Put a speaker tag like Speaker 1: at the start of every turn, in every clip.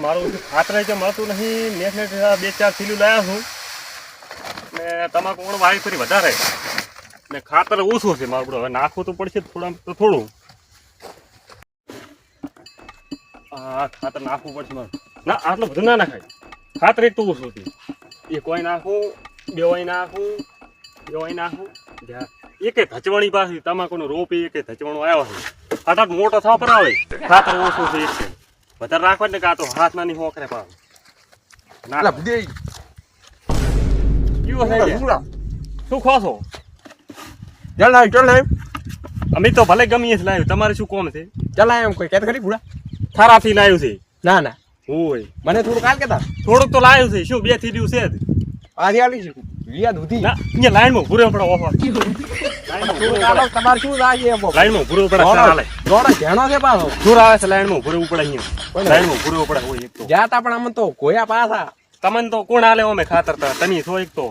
Speaker 1: મારું ખાતર છે મળતું નહીં. નેટ 2-4 થેલીઓ લાવ્યા છું ને તમાકુ પણ વાવી ફરી વધારે ને ખાતર ઓછું છે મારું. હવે નાખવું તો પડશે થોડું. હા ખાતર નાખવું પડશે મારું. ના આટલું બધું ના નાખાય. ખાતર એક તો ઓછું હતું. એક હોય નાખું, બે હોય નાખું, બે હોય નાખું. એકે ધચવણી પાછી તમાકુનો રોપ એકે ધચવણો આવ્યો છે. ફટાફટ મોટો થવા પર આવે ખાતર ઓછું છે. એક છે વધારે રાખવા ને કાં તો હાથ નાની હોકરે પાવ શું ખો છો? અમે તો ભલે ગમીએ જ લાવ્યું. તમારે શું કોમ છે?
Speaker 2: ચલાય કોઈ કહેતા ખરી ભૂડા
Speaker 1: થારાથી લાવ્યું છે.
Speaker 2: ના ના
Speaker 1: હોય
Speaker 2: મને થોડું કાલ કેતા
Speaker 1: થોડુંક તો લાવ્યું છે. શું 2 થેલીઓ છે જ?
Speaker 2: આધી આલી છે યાદ ઉધી
Speaker 1: ના અહીંયા લાઈનમાં ભૂરે પડે ઓફર.
Speaker 2: તમારે શું લાગે
Speaker 1: લાઈનમાં ભૂરે પડે ચાલે.
Speaker 2: જોડા ઘેણો છે પાછો
Speaker 1: દૂર આવે છે લાઈનમાં ભૂરવું પડે. અહીંયા લાઈનમાં ભૂરવું પડે હોય એક તો.
Speaker 2: જાતા પણ આમ તો કોયા પાછા
Speaker 1: તમને તો કોણ આલે અમે ખાતર તમે છો એક તો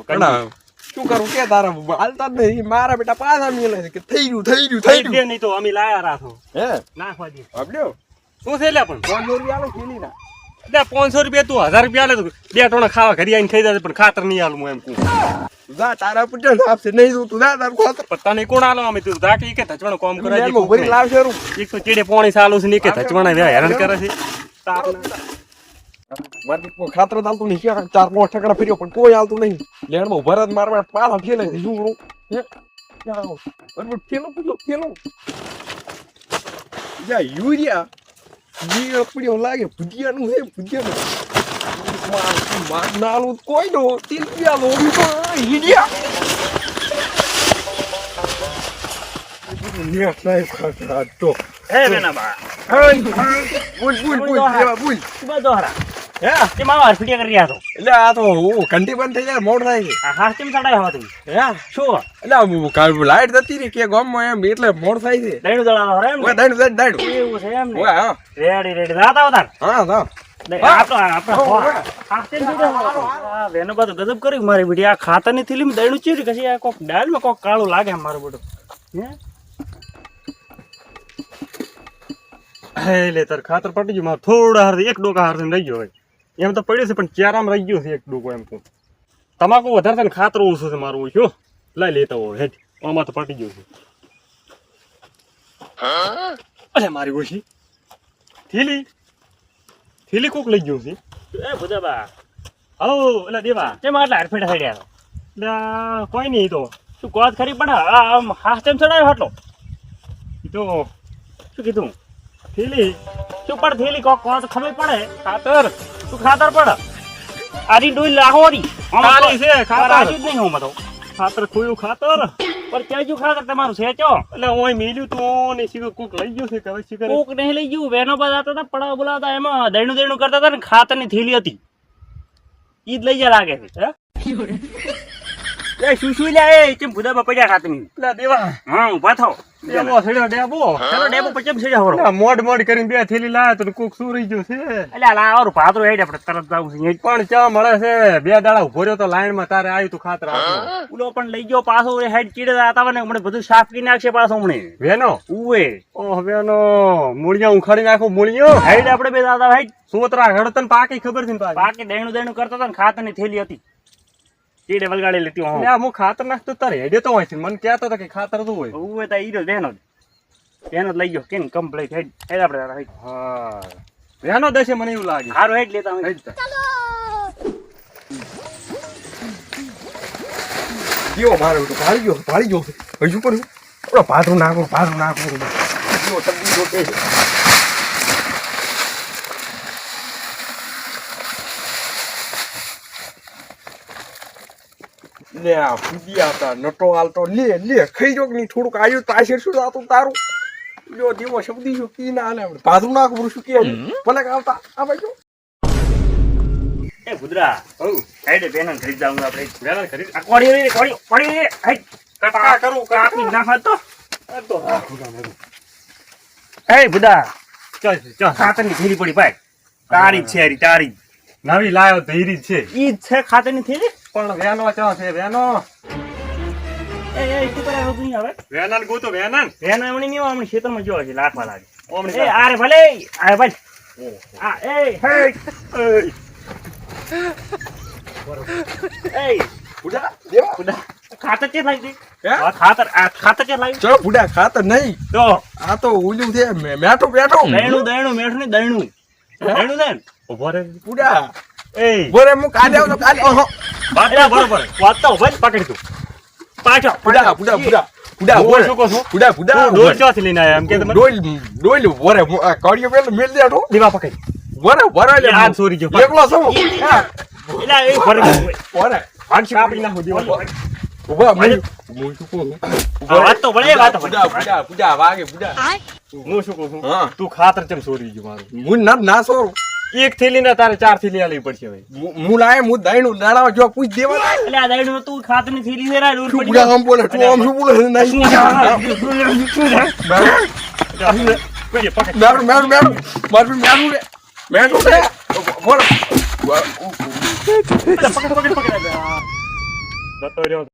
Speaker 2: શું કરું કે તારા હાલતા જ નહીં. મારા બેટા પાછા મિલે છે કે થઈ ગયું
Speaker 1: નહીં તો અમે લાયા રાખો
Speaker 2: હે
Speaker 1: નાખવા દે.
Speaker 2: આપડ્યો
Speaker 1: શું છે લે પણ
Speaker 2: 500 રૂપિયા આલો ખેલી ના
Speaker 1: 500 રૂપિયા તું 1000 રૂપિયા આલે તો 2 ટોણા ખાવા ઘરે આવીને ખાઈ જાય પણ ખાતર નહીં આલું એમ કહું.
Speaker 2: જા તારા પુત્ર આપશે નહીં તું જા તાર ખાતર
Speaker 1: પત્તા નહીં કોણ આલો અમે તું રાખી કે ધચવાનો કામ કરાય
Speaker 2: લેન ભરી લાવશે રૂ
Speaker 1: એક તો ચીડે પાણી ચાલુ છે ને કે ધચવાના વે હેરાન કરે છે.
Speaker 2: મારી ખાતર ચાલતું નહીં. 4-5 ઠકડા ફર્યો પણ કોઈ હાલતું નહીં. લેણમાં ભરત મારવા પાછા ફેલે છે શું કરું હે જાઓ બરાબર ફેલો જા યુરિયા જી પડ્યો લાગે ભુજિયાનું હે ભુજિયાનું નાલું કોઈ નો 3 રૂપિયા લો હીડિયા નેટ લાઈફ ખાતર તો
Speaker 1: હે બેના બા
Speaker 2: બોલ દેવા બોલ
Speaker 1: સુબા દોહરા
Speaker 2: હે
Speaker 1: તે માવા ફીડિયા કરી રહ્યા છો.
Speaker 2: એટલે આ તો ઘંટી બંધ થઈ જાય મોડ થાય છે.
Speaker 1: આ હાથ કેમ ચડાય હવા તું
Speaker 2: હે
Speaker 1: શું
Speaker 2: એટલે લાઈટ જતી રહી કે ગામમાં એમ એટલે મોડ થાય છે.
Speaker 1: દઈણું દળાનો હરે એમ
Speaker 2: ઓય દાઈડ
Speaker 1: એવું છે એમ ને.
Speaker 2: ઓય હા
Speaker 1: રેડી જાતા આવતા
Speaker 2: હા
Speaker 1: વેનો બધું ગજબ કર્યું મારી બેટી. આ ખાતરની થેલીમાં દઈણું ચીરી કશી આ કોક ડાળમાં કોક કાળું લાગે મારું બધું હે લે તાર ખાતર પટી ગયું. મારે થોડા હાર એક ડોકા હાર રહી ગયો. હવે એમ તો પડ્યું છે પણ ચારામ રહી ગયો છે એક ડોકો. એમ કહું તમાકુ વધારે છે ને ખાતર ઓછું છે મારું ઓછું. લઈ લેતા હોય હેઠ આમાં તો પટી ગયું છે. અરે મારી ઓછી થેલી કોક લઈ ગયું છે. એ બુધાબા હો એટલે દેવા કેમ આટલા હારફેડા થડ્યા એટલે કોઈ નહીં. તો શું કોત ખરી પણ હાથ તેમ ચડાયો આટલો તો શું કીધું થેલી શું પણ થેલી કોક કોત ખબર પડે ખાતર શું ખાતર પડે આરી ડોઈ લાહોરી ખાલી છે ખાતર આજી જ નહીં હું તો ખાતર ખોયું ખાતર પર કેજુ ખાતર તમારું છે ચો એટલે ઓય મેલ્યું તો ને શીખર કોક લઈ ગયું છે કે હવે શીખર કોક નહીં લઈ ગયું. વેનો બજાતા હતા પડાવ બોલાવતા એમાં દઈણું કરતા હતા ને ખાતરની થેલી હતી ઈ જ લઈ જા લાગે છે. હે એ શું લે એ કેમ ભુદાબા પડ્યા ખાતરની એટલે દેવા હા ઉભા થાઓ ડેબો છેડ્યો ડેબો ચલો ડેબો પચમ છેડ્યા હોરો મોડ કરીને 2 થેલી લાયા તો કોક શું રહી ગયું છે. એટલે લાવર પાત્રો હેડ આપણે તરત જાવું છે પણ ચા મળે છે. 2 દાડા ઉભો રહ્યો તો લાઈન માં તારે આવ્યું તું ખાતર આપો ઉલો પણ લઈ ગયો પાછો હેડ ચીડે આતા ને હમણે બધું સાફ કરી નાખશે પાછો હમણે વેનો ઉવે ઓ વેનો મૂળિયા ઉખાડી નાખો મૂળિયો હેડ આપણે બે દાદા હેડ સોતરા હડતન પાકી ખબર છે ને પાકી દઈણું કરતા હતા ને ખાતરની થેલી હતી ચીડે વલગાડી લેતી હું હું ખાતર નાખતો તારે હેડે તો હોય છે. મને કહેતો હતો કે ખાતર તો હોય ઉવે તા ઈરો વેનો જ લઈ ગયો કેમ કમ્પ્લીટ હેડ આપણે હા વેનો દેશે મને એવું લાગે. હારો હેડ લેતા હું
Speaker 2: જીવો મારો તો ભાળી ગયો હજુ પણ આપણો પાથરું નાખો જીવો તબદી જોકે લે આ ફૂડિયા હતા નટો હાલતો લે ખાઈ જોક ની થોડુંક આવ્યું તાશેર શું જાતું તારું લ્યો દેવો શબ્દી શું કી ના હાલે પાથરું નાખું શું કે ભલે આવતા આ બાજુ
Speaker 1: એ ભુદરા હો હેડે બેનન ખરીદ જાવું આપણે બેનન ખરીદ આ કોડી હેડ કટા કરું કાપી નાખા તો એ ભુદા ચલ ખાતરની થેલી પડી ભાઈ તારી છે તારી નવી લાયો ધૈરી છે ઈ છે ખાતરની થેલી પણ વેનો ચો છે વેનો એ શું કરે તું હવે વેનન ગોતો વેનન એમણી નહીં ખેતરમાં જો છે લાખવા લાગે એ આરે ભલે આરે ભાઈ આ એ હે એ
Speaker 2: બુડા દેવા
Speaker 1: બુડા ખાતર કે લાવી
Speaker 2: હે?
Speaker 1: આ ખાતર કે લાવી
Speaker 2: ચો બુડા ખાતર નહીં
Speaker 1: તો
Speaker 2: આ તો ઓલું છે મેઠો મેઠો
Speaker 1: દયણું મેઠું ને દયણું ને ઉભો રે
Speaker 2: બુડા
Speaker 1: એ
Speaker 2: બોરે હું કાલે આવું તો કાલે ઓહો
Speaker 1: બાટલા બરોબર વાત તો ભાઈ પકડી તું પાછો
Speaker 2: બુડા બુડા બુડા બુડા
Speaker 1: હું
Speaker 2: બોરે
Speaker 1: શું કહું છું
Speaker 2: બુડા બુડા
Speaker 1: ડોલ ચોથી લઈને આયા એમ કે તમે
Speaker 2: ડોલ ડોલ બોરે કડિયો પેલો મેલ દે તો
Speaker 1: દીવા પકડી
Speaker 2: બોરે બોરે લે
Speaker 1: આ ચોરી ગયો
Speaker 2: એકલો છું
Speaker 1: એલા એ ભરે
Speaker 2: બોરે
Speaker 1: ભાગશે કાપી નાખો દીવા
Speaker 2: ઉભા હું શું કહું
Speaker 1: વાત તો ભલે વાત
Speaker 2: બુડા બુડા બુડા વાગે બુડા
Speaker 1: હું શું કહું છું
Speaker 2: હા
Speaker 1: તું ખાતર કેમ ચોરી ગયો મારું
Speaker 2: હું ના સોરું
Speaker 1: એક થેલી ને તારે 4 થેલી આલવી પડશે ભાઈ
Speaker 2: હું લાય હું દઈનું દાડા જો પૂછ દેવા
Speaker 1: એટલે આ દાઈડું તું ખાતર ની થેલી ફેરા દૂર
Speaker 2: શું
Speaker 1: પડી
Speaker 2: બુડા આમ બોલે તું આમ શું બોલે નહીં મેરું મેરું મેરું મારું મેરું રે મેરું રે બોલ
Speaker 1: પકડ